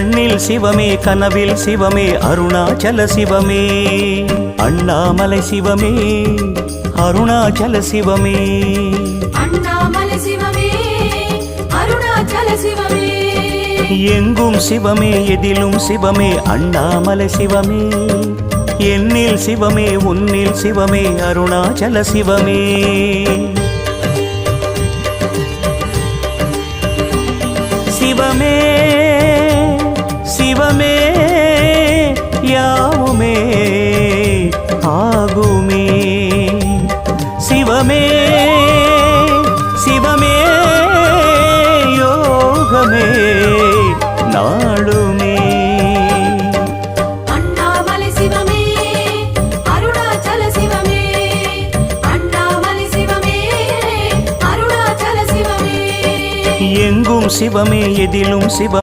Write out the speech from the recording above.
கண்ணில் சிவமே கனவில் சிவமே அருணாச்சல சிவமே அண்ணாமலை சிவமே அருணாச்சல சிவமே அண்ணாமலை சிவமே அருணாச்சல சிவமே எங்கும் சிவமே எதிலும் சிவமே அண்ணாமலை சிவமே என்னில் சிவமே உன்னில் சிவமே அருணாச்சல சிவமே சிவமே சிவமே யாவுமே ஆகுமே சிவமே சிவமே யோகமே நாளுமே அண்ணாமலை சிவமே அருணாச்சல சிவமே அண்ணாமலை சிவமே அருணாச்சல சிவமே எங்கும் சிவமே எதிலும் சிவ